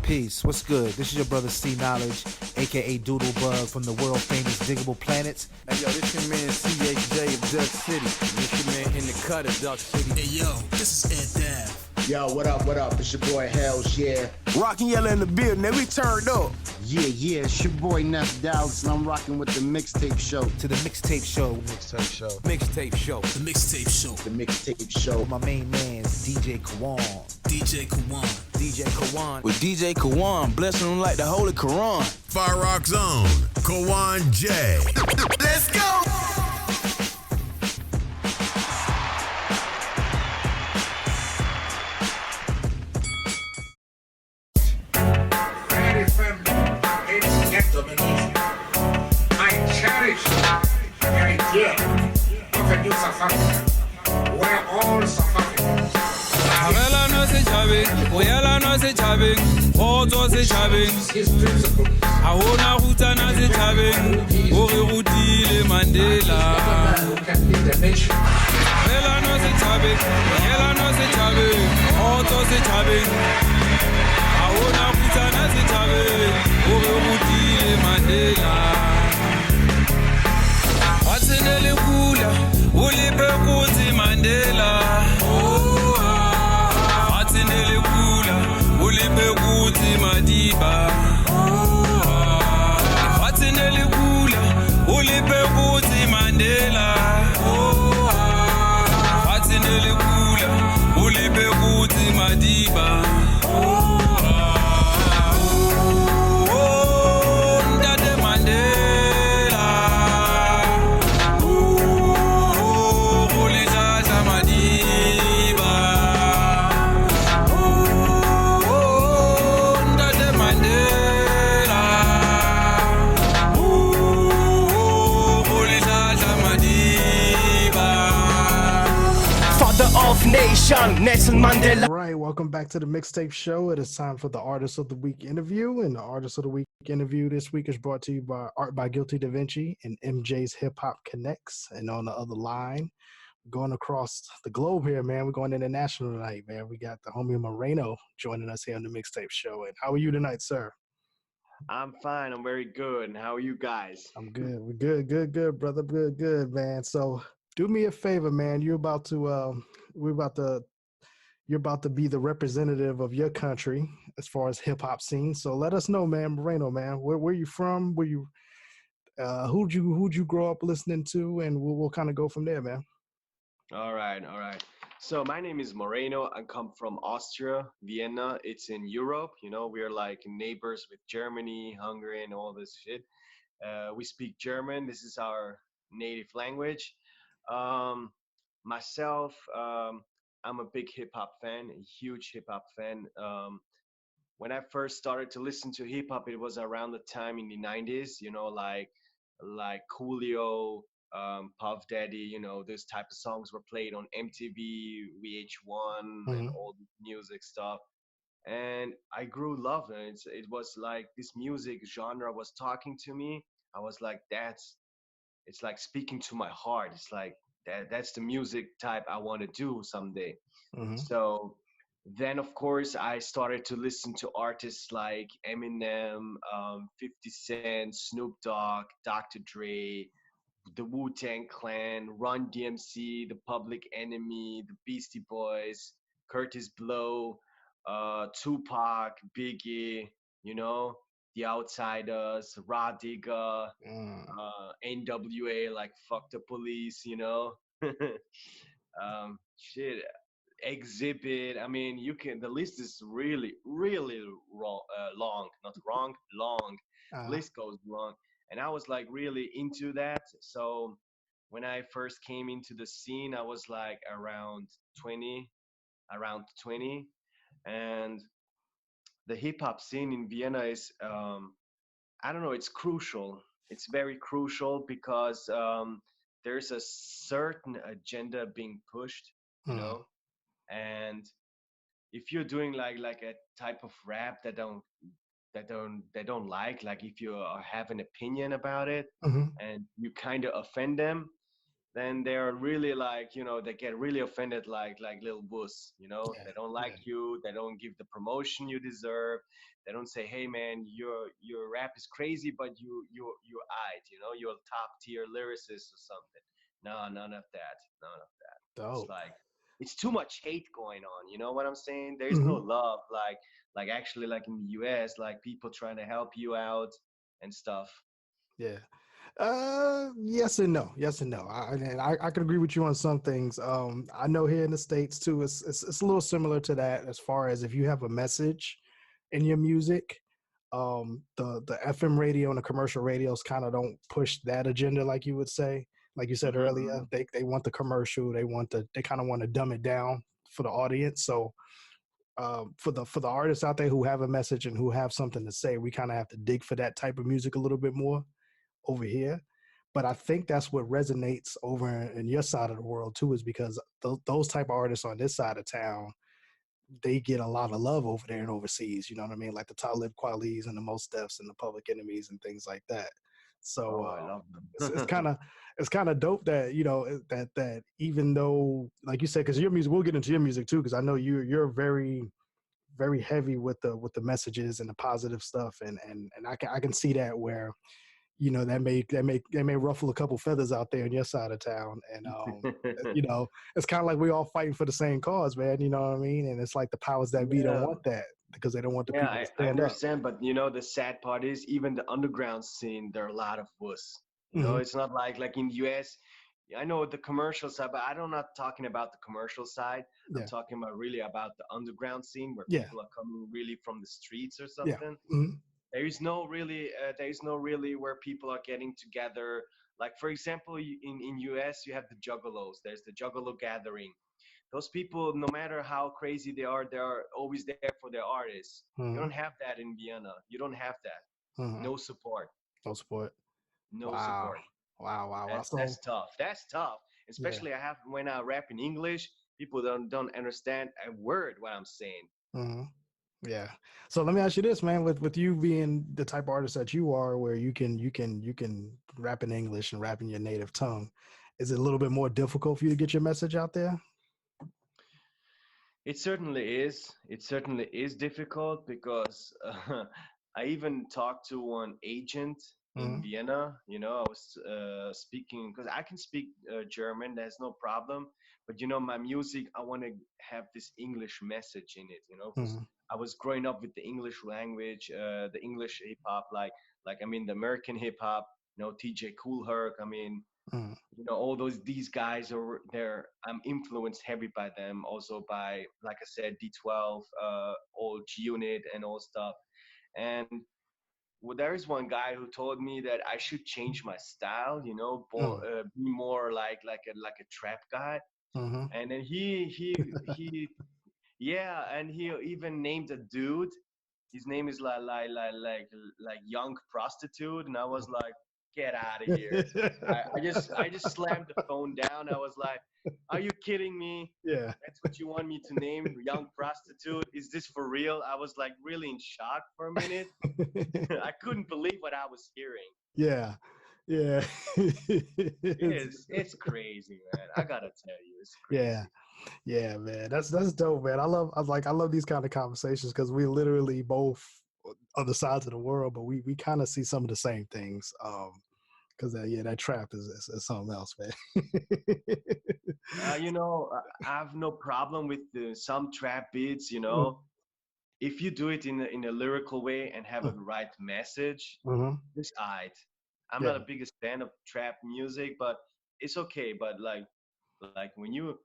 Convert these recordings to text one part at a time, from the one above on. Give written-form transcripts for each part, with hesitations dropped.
Peace, what's good? This is your brother C Knowledge, aka Doodlebug from the world famous Diggable Planets. Hey yo, this your man CHJ of Duck City. This your man in the cut of Duck City. Hey yo, this is Ed Dav. Yo, what up, what up? It's your boy Hells, yeah. Rockin' Yellow in the building, and we turned up. Yeah, it's your boy Ness Dallas, and I'm rocking with the Mixtape Show. To the Mixtape Show. Mixtape Show. Mixtape Show. The Mixtape Show. The Mixtape Show. My main man's DJ Kawan. DJ Kawan. DJ Kawan. With DJ Kawan, blessing them like the Holy Quran. Fire Rock Zone, Kawan J. Let's go! I cherish the idea of a new South Africa, where all South Africans his principles. Mandela. Who can lead the nation. Nation, Nelson Mandela. All right, welcome back to the Mixtape Show. It is time for the Artist of the Week interview, and the Artist of the Week interview this week is brought to you by Art by Guilty Da Vinci and MJ's Hip Hop Connects. And on the other line, going across the globe here, man, we're going international tonight, man. We got the homie Moreno joining us here on the Mixtape Show. And how are you tonight, sir? I'm fine. I'm very good. And how are you guys? I'm good. We're good, brother. Good, man. So do me a favor, man. You're about to be the representative of your country as far as hip hop scene. So let us know, man, Moreno, man. Where you from? Where you who'd you grow up listening to? And we'll kind of go from there, man. All right. So my name is Moreno. I come from Austria, Vienna. It's in Europe. You know, we're like neighbors with Germany, Hungary, and all this shit. We speak German. This is our native language. Myself, I'm a big hip hop fan, a huge hip hop fan. When I first started to listen to hip hop, it was around the time in the 90s, you know, like Coolio, Puff Daddy, you know, those type of songs were played on MTV, VH1, and all the music stuff. And I grew loving it. It was like this music genre was talking to me. I was like, it's like speaking to my heart. It's like, that's the music type I want to do someday. So then, of course, I started to listen to artists like Eminem, 50 Cent, Snoop Dogg, Dr. Dre, the Wu-Tang Clan, Run DMC, the Public Enemy, the Beastie Boys, Curtis Blow, Tupac, Biggie, you know, The Outsiders, Rah Digga, NWA, like Fuck the Police, you know. Shit, Exhibit. I mean, the list is really, really long. Not wrong, long. List goes long. And I was like really into that. So when I first came into the scene, I was like around 20. And the hip hop scene in Vienna is, I don't know, it's crucial. It's very crucial because there's a certain agenda being pushed, you know, and if you're doing like a type of rap that they don't like if you have an opinion about it and you kind of offend them, then they're really like, you know, they get really offended like little wuss, you know. Yeah, They don't like you, they don't give the promotion you deserve. They don't say, hey man, your rap is crazy, but you're aight, you know, you're a top tier lyricist or something. No, none of that. None of that. It's dope. like it's too much hate going on, you know what I'm saying? There's no Hmm. love like actually like in the US, like people trying to help you out and stuff. Yeah. Yes and no. Yes and no. I can agree with you on some things. I know here in the States too, it's a little similar to that as far as if you have a message in your music, the FM radio and the commercial radios kind of don't push that agenda like you would say. Like you said earlier, Hmm. they want the commercial, they kind of want to dumb it down for the audience. So for the artists out there who have a message and who have something to say, we kind of have to dig for that type of music a little bit more over here. But I think that's what resonates over in your side of the world too, is because those type of artists on this side of town, they get a lot of love over there and overseas. You know what I mean? Like the Talib Kweli's and the Most Defs and the Public Enemies and things like that. So Oh, I love it's them. kind of it's kind of dope that that even though, like you said, because your music, we'll get into your music too, because I know you're very heavy with the messages and the positive stuff, and I can see that where that may ruffle a couple feathers out there on your side of town, and it's kind of like we all fighting for the same cause, man. You know what I mean? And it's like the powers that be don't Yeah. want that because they don't want the Yeah, people to I stand up. understand, but you know, the sad part is even the underground scene, there are a lot of wuss. You know, Hmm. it's not like in the US. I know the commercial side, but I'm not talking about the commercial side. I'm Yeah, talking about really about the underground scene where yeah, people are coming really from the streets or yeah. something. Hmm. There is no really where people are getting together. Like for example, in US you have the juggalos. There's the juggalo gathering. Those people, no matter how crazy they are always there for their artists. You Hmm. don't have that in Vienna. You don't have that. Hmm. No support. No support. No Wow, support. wow. That's So tough. That's tough. yeah. Especially I have when I rap in English, people don't understand a word what I'm saying. Hmm. Yeah. So let me ask you this, man. With you being the type of artist that you are, where you can rap in English and rap in your native tongue, is it a little bit more difficult for you to get your message out there? It certainly is. It certainly is difficult because I even talked to one agent in Hmm. Vienna. You know, I was speaking because I can speak German. There's no problem. But you know, my music, I want to have this English message in it. You know, because Hmm. I was growing up with the English language, the English hip hop, like I mean the American hip hop. You know, TJ Cool Herc. I mean, Hmm. you know, all these guys are there. I'm influenced heavy by them, also by, like I said, D12, old G Unit and all stuff. And well, there is one guy who told me that I should change my style, you know, Hmm. be more like a trap guy. Hmm. And then he yeah, and he even named a dude. His name is like young prostitute, and I was like, get out of here. I just slammed the phone down. I was like, are you kidding me? Yeah. That's what you want me to name, young prostitute? Is this for real? I was like really in shock for a minute. I couldn't believe what I was hearing. Yeah. Yeah. It's crazy, man. I gotta tell you, it's Yeah. crazy. Yeah, man. That's dope, man. I love these kind of conversations because we literally both on the sides of the world, but we kind of see some of the same things. Because yeah, that trap is something else, man. You know, I have no problem with some trap beats. You Mm-hmm. know, if you do it in a lyrical way and have a right message, Mm-hmm. it's alright. I'm Yeah. not a biggest fan of trap music, but it's okay. But like when you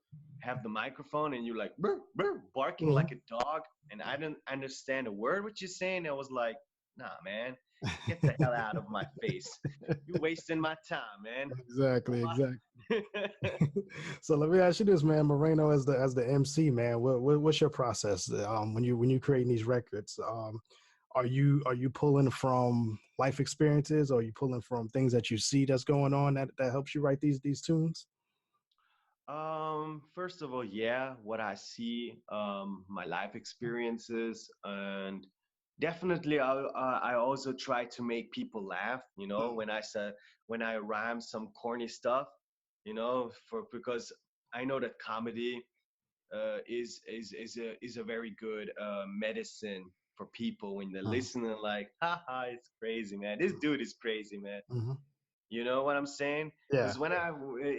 have the microphone and you're like "Brr, brr," barking Mm-hmm. like a dog, and I don't understand a word what you're saying, I was like, nah, man, get the hell out of my face. You're wasting my time, man. Exactly, exactly. What? So let me ask you this, man. Moreno, as the MC, man, what's your process when you creating these records? Are you pulling from life experiences, or are you pulling from things that you see that's going on that helps you write these tunes? First of all, yeah, what I see, my life experiences, and definitely I also try to make people laugh. You know, when I rhyme some corny stuff, you know, for because I know that comedy is a very good medicine for people when they're Uh-huh. listening. Like, haha, it's crazy, man. This dude is crazy, man. Hmm. You know what I'm saying? Yeah. Because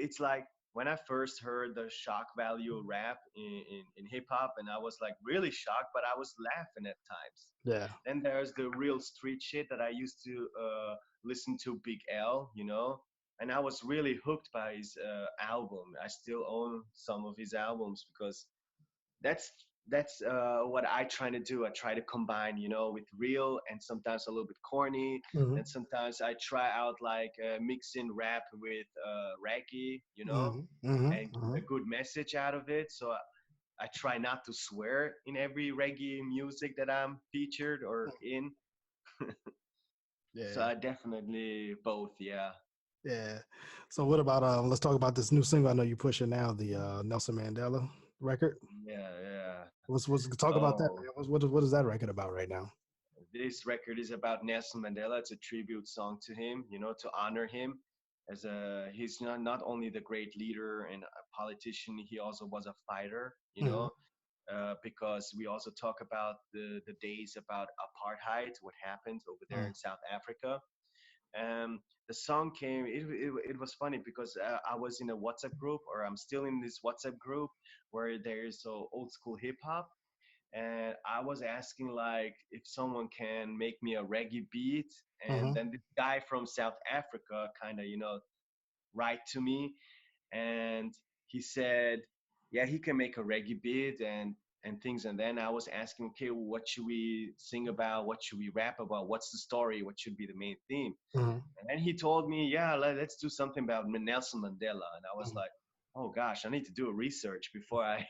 it's like when I first heard the shock value rap in hip hop, and I was like really shocked, but I was laughing at times. Yeah. Then there's the real street shit that I used to listen to Big L, you know, and I was really hooked by his album. I still own some of his albums because that's that's what I try to do. I try to combine, you know, with real and sometimes a little bit corny. Hmm. And sometimes I try out like mixing rap with reggae, you know, Hmm. Hmm. and get a good message out of it. So I try not to swear in every reggae music that I'm featured or in. So Yeah. I definitely both, yeah. Yeah. So what about let's talk about this new single I know you're pushing now, the Nelson Mandela record. Yeah, yeah. What's talk about that, Oh, man? What is that record about right now? this record is about Nelson Mandela. It's a tribute song to him, you know, to honor him as a he's not only the great leader and a politician, he also was a fighter, you Hmm. know, because we also talk about the days about apartheid, what happened over there in South Africa. Um, the song came. It was funny because I was in a WhatsApp group, or I'm still in this WhatsApp group where there's old school hip hop, and I was asking like if someone can make me a reggae beat, and Hmm. then this guy from South Africa kind of write to me, and he said, yeah, he can make a reggae beat and things. And then I was asking, okay, what should we sing about? What should we rap about? What's the story? What should be the main theme? Hmm. And then he told me, yeah, let's do something about Nelson Mandela. And I was Hmm. like, oh gosh, I need to do a research before I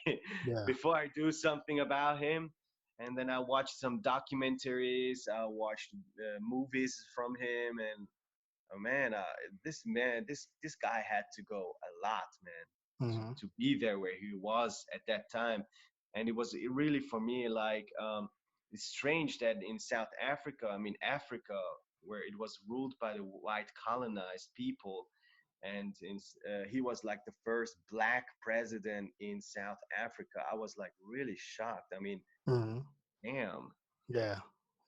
Yeah. before I do something about him. And then I watched some documentaries. I watched movies from him, and oh man, this guy had to go a lot, man, Hmm. to be there where he was at that time. And it really for me like it's strange that in South Africa, I mean Africa, where it was ruled by the white colonized people, and he was like the first black president in South Africa. I was like really shocked. I mean, Hmm. damn. Yeah.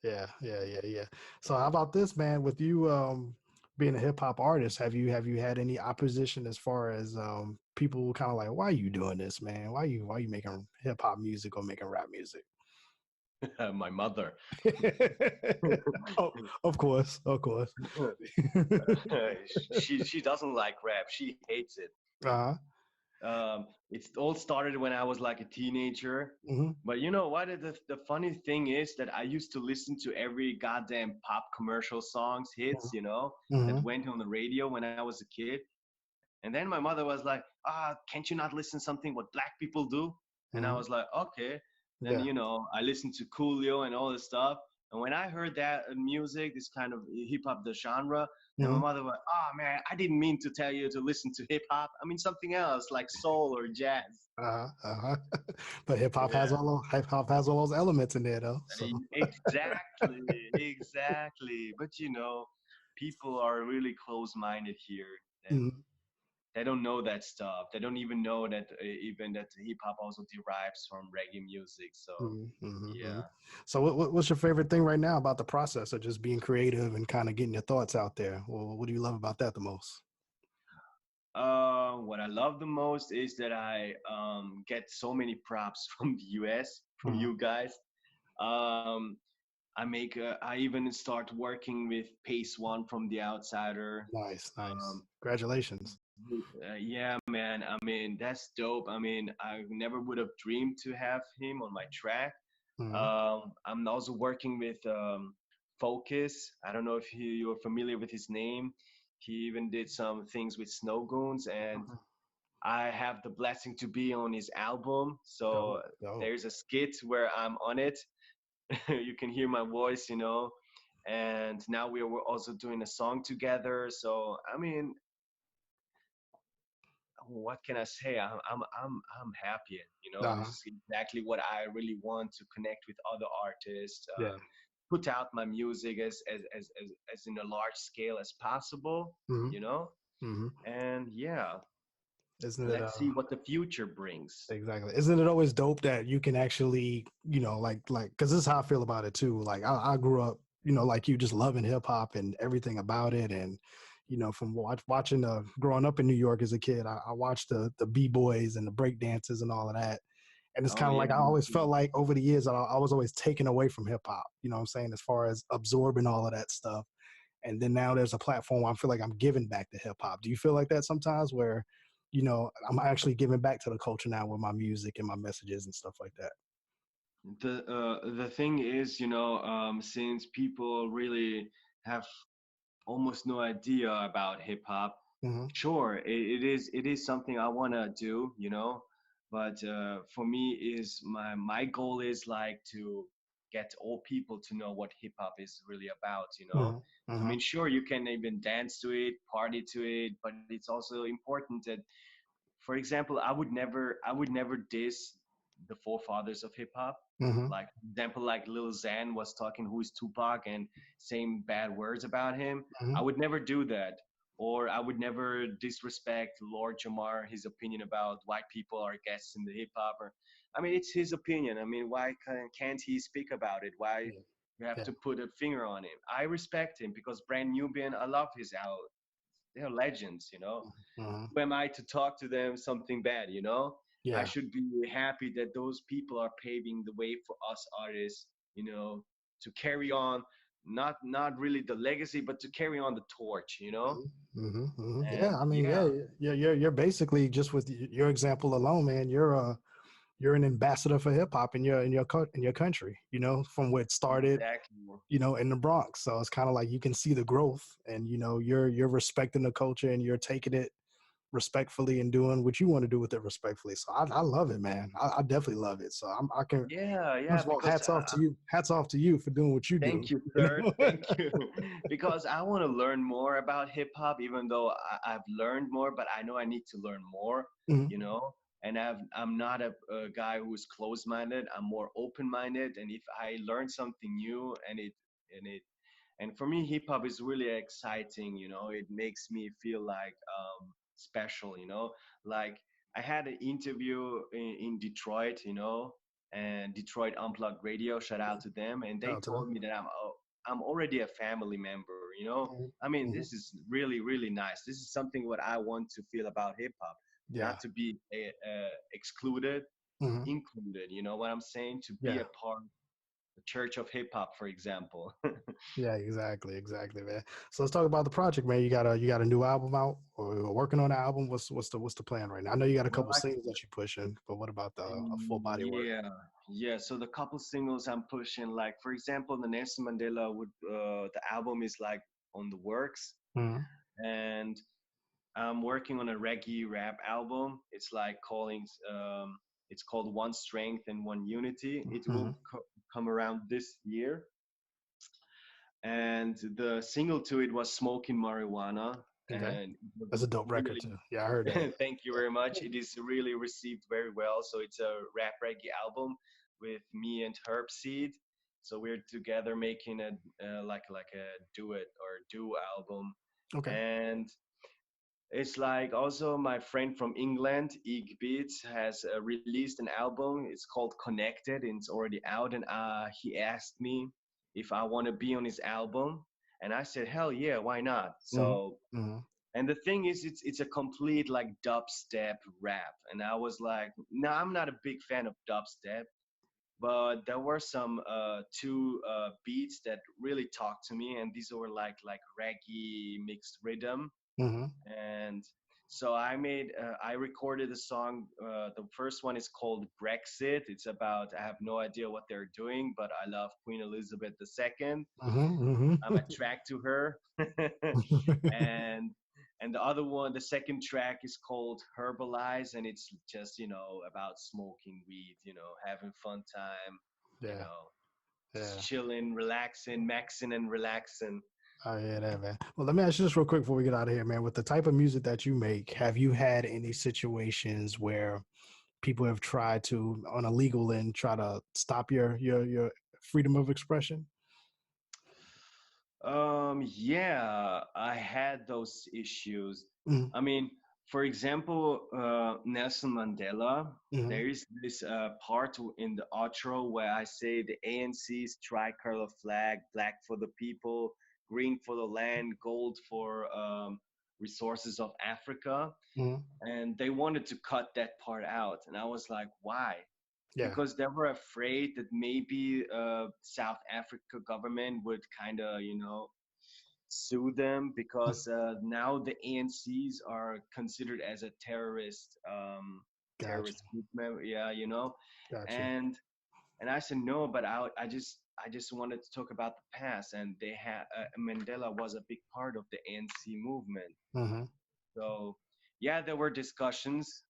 Yeah. So how about this, man? With you being a hip hop artist, have you had any opposition as far as people kind of like, why are you doing this, man? Why you making hip hop music or making rap music? My mother. Oh, of course, of course. She doesn't like rap. She hates it. Uh-huh. It all started when I was like a teenager. Hmm. But you know what? The funny thing is that I used to listen to every goddamn pop commercial songs, hits, you know, that Hmm. went on the radio when I was a kid. And then my mother was like, can't you not listen something what black people do? And I Hmm. was like, okay. Then, Yeah. I listened to Coolio and all this stuff. And when I heard that music, this kind of hip hop, the genre, then my Hmm. mother was, oh man, I didn't mean to tell you to listen to hip hop. I mean something else like soul or jazz. Uh-huh. Uh-huh. But Yeah, hip hop has all those elements in there though. So exactly, exactly. But people are really close-minded here, and mhm. they don't know that stuff. They don't even know that even that hip hop also derives from reggae music. So Mhm, mhm, yeah. mhm. So what's your favorite thing right now about the process of just being creative and kind of getting your thoughts out there? Well, what do you love about that the most? What I love the most is that I get so many props from the US, from Mhm. you guys. Um, I even start working with Pace One from The Outsider. Nice, nice. Um, Congratulations. yeah, man. I mean, that's dope. I mean, I never would have dreamed to have him on my track. Mhm, I'm also working with Focus. I don't know if you're familiar with his name. He even did some things with Snow Goons, and mhm. I have the blessing to be on his album. So Dope, dope. there's a skit where I'm on it. You can hear my voice, and now we're also doing a song together. So I mean, what can I say? I'm happy. This Uh-huh. is exactly what I really want to connect with other artists, Yeah. put out my music as in a large scale as possible. Hmm. You know, Hmm. and yeah. Isn't it? Let's see what the future brings. Exactly. Isn't it always dope that you can actually, like, because this is how I feel about it too. Like I grew up, like you, just loving hip hop and everything about it, and from watching growing up in New York as a kid, I watched the b-boys and the break dances and all of that. And it's Oh kind of yeah, like I me always too. felt like over the years I was always taken away from hip hop. You know what I'm saying? As far as absorbing all of that stuff. And then now there's a platform where I feel like I'm giving back to hip hop. Do you feel like that sometimes where, I'm actually giving back to the culture now with my music and my messages and stuff like that? The thing is, since people really have almost no idea about hip hop, Mm-hmm. sure, it is something I wanna do, but for me is my goal is like to get all people to know what hip hop is really about. Mm-hmm. I Mm-hmm. mean, sure, you can even dance to it, party to it, but it's also important that, for example, I would never diss the forefathers of hip hop. Mm-hmm. Like, for example, like Lil Xan was talking who is Tupac and saying bad words about him. I Mm-hmm. would never do that. Or I would never disrespect Lord Jamar, his opinion about white people are guests in the hip hop. Or, I mean, it's his opinion. I mean, why can't he speak about it? Why Yeah. you have Yeah. to put a finger on him? I respect him because Brand Nubian, I love his album. They're legends. Mm-hmm. Who am I to talk to them something bad? I Yeah. should be happy that those people are paving the way for us artists, to carry on, not really the legacy, but to carry on the torch. Mm-hmm. Mm-hmm. Yeah. And I mean, yeah. yeah, You're basically, just with your example alone, man. You're an ambassador for hip hop in your country. From where it started, exactly. in the Bronx. So it's kind of like you can see the growth, and you're respecting the culture, and you're taking it respectfully and doing what you want to do with it respectfully. So I love it, man. I definitely love it. So I can, Yeah, yeah, first of all, because hats off to you. Hats off to you for doing what you do. thank you, sir. Thank you. Because I want to learn more about hip hop, even though I've learned more, but I know I need to learn more, Mhm. you know. And I'm not a guy who's closed-minded. I'm more open-minded. And if I learn something new and for me, hip hop is really exciting. It makes me feel like special. Like I had an interview in Detroit, and Detroit Unplugged Radio. Shout out to them, and Shout they out to told them. me that I'm already a family member. I mean, Mhm. this is really really nice. This is something what I want to feel about hip hop, Yeah. not to be excluded, but Mhm. included. You know what I'm saying? To be Yeah. a part of the Church of Hip Hop, for example. Yeah, exactly, man. So let's talk about the project, man. You got a new album out, or you're working on an album? What's the plan right now? I know you got a Well, couple singles that you're pushing, but what about a full body work? yeah, yeah. So the couple singles I'm pushing, like for example, the Nelson Mandela would the album is like on the works, Mhm. and I'm working on a reggae rap album. It's called One Strength and One Unity. It will Mhm. come around this year, and the single to it was Smoking Marijuana, Okay, and it was that's a dope record really too. Yeah, I heard that. thank you very much. It is really received very well. So it's a rap reggae album with me and Herb Seed. So we're together making a like a duet or duo album, Okay. and it's like also my friend from England, Ig Beats, has released an album. It's called Connected, and it's already out. And he asked me if I want to be on his album, and I said, hell yeah, why not? Mhm. So Mhm. and the thing is, it's a complete like dubstep rap, and I was like, no, I'm not a big fan of dubstep, but there were some two beats that really talked to me, and these were like reggae mixed rhythm, Mhm. and so I recorded a song. The first one is called Brexit. It's about I have no idea what they're doing, but I love Queen Elizabeth II. Mhm. I'm attracted to her. and and the other one, the second track is called Herbalize, and it's just about smoking weed, having fun time, you Yeah. know, just Yeah. chilling, relaxing, maxing, and relaxing. I hear that, man. Well, let me ask you this real quick before we get out of here, man. With the type of music that you make, have you had any situations where people have tried to, on a legal end, try to stop your freedom of expression? Yeah, I had those issues. Mhm. I mean, for example, Nelson Mandela, Mhm. there is this part in the outro where I say the ANC's tricolor flag, black for the people, green for the land, gold for resources of Africa. Mhm. And they wanted to cut that part out. And I was like, why? Yeah. Because they were afraid that maybe South Africa government would kind of, sue them because now the ANCs are considered as a Gotcha. terrorist group member. Yeah, Gotcha. and I said no, but I just wanted to talk about the past, and they had Mandela was a big part of the ANC movement. Mhm. So yeah, there were discussions,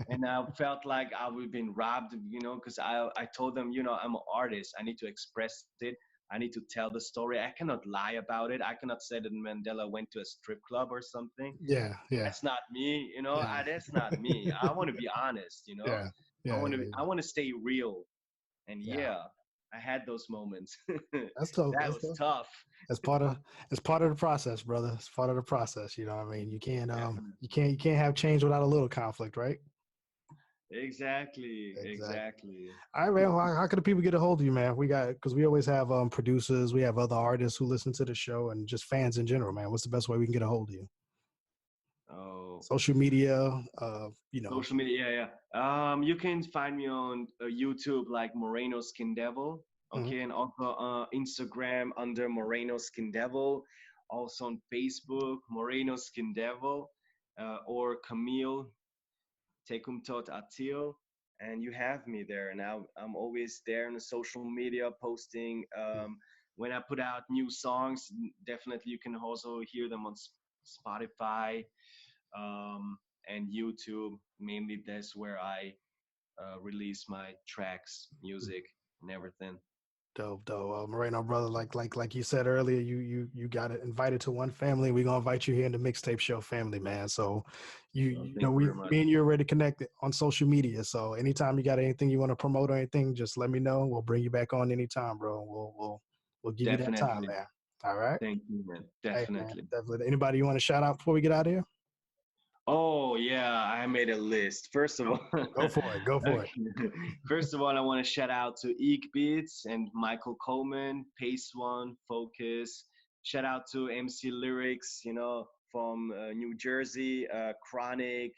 and I felt like I would been robbed, because I told them, I'm an artist. I need to express it. I need to tell the story. I cannot lie about it. I cannot say that Mandela went to a strip club or something. Yeah. Yeah. That's not me, Yeah. that's not me. I want to be honest, Yeah. I Yeah. want to Yeah. I want to stay real. And Yeah. yeah, I had those moments. That's tough. That That's was tough. tough. It's part of the process, brother. It's part of the process. You know what I mean? You can't Definitely. you can't have change without a little conflict, right? Exactly. Exactly. Exactly. All right, man. Well, how can the people get a hold of you, man? Because we always have producers, we have other artists who listen to the show, and just fans in general, man. What's the best way we can get a hold of you? Oh, Social media, social media. Yeah. You can find me on YouTube like Moreno Skin Devil. Mhm. Okay, and also Instagram under Moreno Skin Devil. Also on Facebook, Moreno Skin Devil, or Camille Tekumtot Atil, and you have me there. And I'm always there on the social media posting. When I put out new songs, definitely you can also hear them on Spotify and YouTube. Mainly that's where I release my tracks, music, and everything. Dope. Moreno, brother, like you said earlier, you got invited to one family. We're gonna invite you here in the mixtape show family, man. So Thank you very much. me and you are already connected on social media. So anytime you got anything you want to promote or anything, just let me know. We'll bring you back on anytime, bro. We'll give you that time, Definitely. man. All right. Thank you, man. Hey, man, Definitely. definitely. Anybody you want to shout out before we get out of here? Oh yeah, I made a list. First of all, Go for it. Go for it. okay. First of all, I want to shout out to Eek Beats and Michael Coleman, Pace One, Focus. Shout out to MC Lyrics, from New Jersey, Chronic.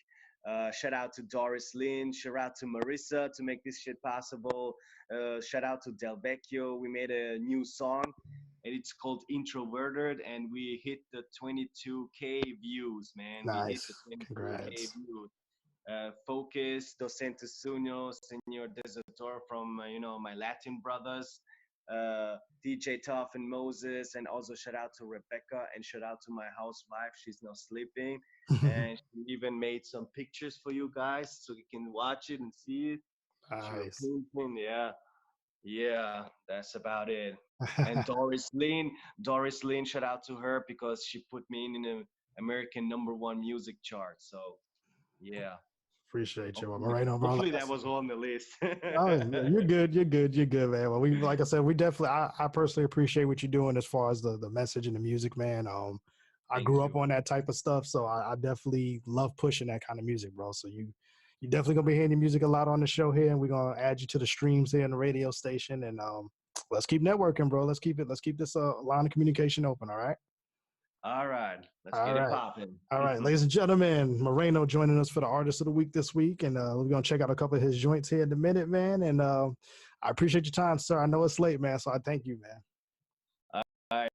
Shout out to Doris Lynn. Shout out to Marissa to make this shit possible. Shout out to Del Vecchio. We made a new song, and it's called Introverted, and we hit the 22K views, man. We hit the Nice. 22K Congrats. views. Focus, Docente Suno, Senor Desertor from, my Latin brothers, DJ Tough and Moses, and also shout out to Rebecca and shout out to my housewife. She's now sleeping, and she even made some pictures for you guys so you can watch it and see it. She was Nice. painting, yeah, that's about it. And Doris Lynn, shout out to her because she put me in the American #1 music chart. So yeah. Appreciate you, Hopefully, Moreno, bro. hopefully Like I that was on the list. Oh, yeah, you're good, man. Well, like I said, we definitely, I personally appreciate what you're doing as far as the message and the music, man. I Thank grew up you. on that type of stuff, so I definitely love pushing that kind of music, bro. So you definitely gonna be hearing your music a lot on the show here, and we're gonna add you to the streams here in the radio station, and let's keep networking, bro. Let's keep this line of communication open. All right. All right, let's All get it right. popping. All right, ladies and gentlemen, Moreno joining us for the Artist of the Week this week, and we're gonna check out a couple of his joints here in a minute, man. And I appreciate your time, sir. I know it's late, man, so I thank you, man. All right,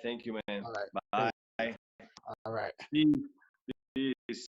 thank you, man. All right. Bye. All right. Peace. Peace.